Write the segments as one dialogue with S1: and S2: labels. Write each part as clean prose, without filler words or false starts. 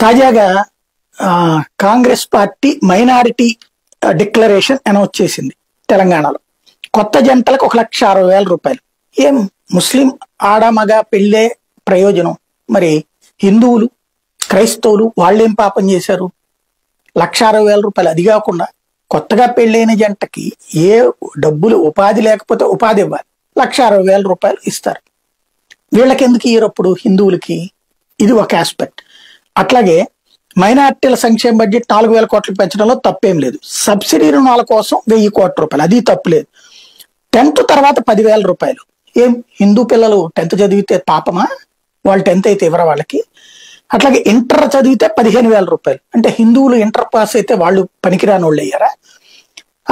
S1: తాజాగా Congress party minority declaration announce చేసింది తెలంగాణలో. కొత్త జంటలకు 1,60,000 రూపాయలు. ఏం ముస్లిం ఆడమగ పెళ్ళే ప్రయోజనం? మరి హిందువులు క్రైస్తవులు వాళ్ళేం పాపం చేశారు? 1,60,000 రూపాయలు. అది కాకుండా కొత్తగా పెళ్ళైన జంటకి ఏ డబ్బులు ఉపాధి లేకపోతే ఉపాధి ఇవ్వాలి, 1,60,000 రూపాయలు ఇస్తారు. వీళ్ళకి ఎందుకు ఇయ్యరప్పుడు హిందువులకి? ఇది ఒక ఆస్పెక్ట్. అట్లాగే మైనార్టీల సంక్షేమ బడ్జెట్ 4,000 కోట్లు పెంచడంలో తప్పేం లేదు. సబ్సిడీ రుణాల కోసం 1,000 కోట్ల రూపాయలు, అది తప్పులేదు. 10th తర్వాత 10,000 రూపాయలు. ఏం హిందూ పిల్లలు 10th చదివితే పాపమా? వాళ్ళు 10th అయితే ఇవ్వరా వాళ్ళకి? అట్లాగే ఇంటర్ చదివితే 15,000 రూపాయలు. అంటే హిందువులు ఇంటర్ పాస్ అయితే వాళ్ళు పనికిరాని వాళ్ళు అయ్యారా?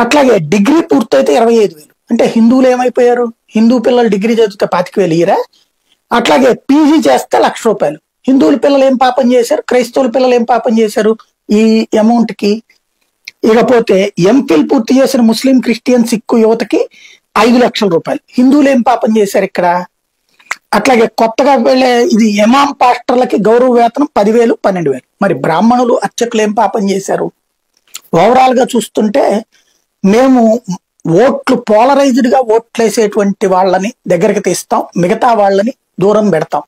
S1: అట్లాగే డిగ్రీ పూర్తయితే 25,000. అంటే హిందువులు ఏమైపోయారు? హిందూ పిల్లలు డిగ్రీ చదివితే 25,000 ఇయ్యరా? అట్లాగే పీజీ చేస్తే 1,00,000 రూపాయలు. హిందువుల పిల్లలు ఏం పాపం చేశారు? క్రైస్తవుల పిల్లలు ఏం పాపం చేశారు ఈ అమౌంట్ కి? ఇకపోతే ఎంఫిల్ పూర్తి చేసిన ముస్లిం, క్రిస్టియన్, సిక్కు యువతకి 5,00,000 రూపాయలు. హిందువులు ఏం పాపం చేశారు ఇక్కడ? అట్లాగే కొత్తగా వెళ్ళే ఇది ఇమాం పాస్టర్లకి గౌరవ వేతనం 10,000, 12,000. మరి బ్రాహ్మణులు అర్చకులు ఏం పాపం చేశారు? ఓవరాల్ గా చూస్తుంటే మేము ఓట్లు పోలరైజ్డ్ గా ఓట్లేసేటువంటి వాళ్ళని దగ్గరికి తీస్తాం, మిగతా వాళ్ళని దూరం పెడతాం.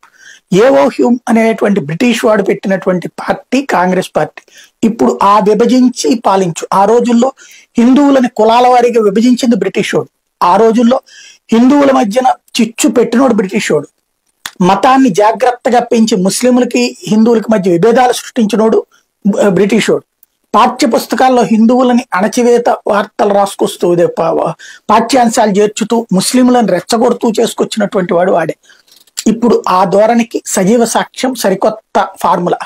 S1: ఏవో హ్యూమ్ అనేటువంటి బ్రిటిష్ వాడు పెట్టినటువంటి పార్టీ కాంగ్రెస్ పార్టీ. ఇప్పుడు ఆ విభజించి పాలించు. ఆ రోజుల్లో హిందువులని కులాల వారీగా విభజించింది బ్రిటిష్ వాడు. ఆ రోజుల్లో హిందువుల మధ్యన చిచ్చు పెట్టినోడు బ్రిటిష్ వాడు. మతాన్ని జాగ్రత్తగా పెంచి ముస్లింలకి హిందువులకి మధ్య విభేదాలు సృష్టించినోడు బ్రిటిష్ వాడు. పాఠ్య పుస్తకాల్లో హిందువులని అణచివేత వార్తలు రాసుకొస్తూ పాఠ్యాంశాలు చేర్చుతూ ముస్లింలను రెచ్చగొడుతూ చేసుకొచ్చినటువంటి వాడు వాడే. ఇప్పుడు ఆ ధోరణికి సజీవ సాక్ష్యం సరికొత్త ఫార్ములా.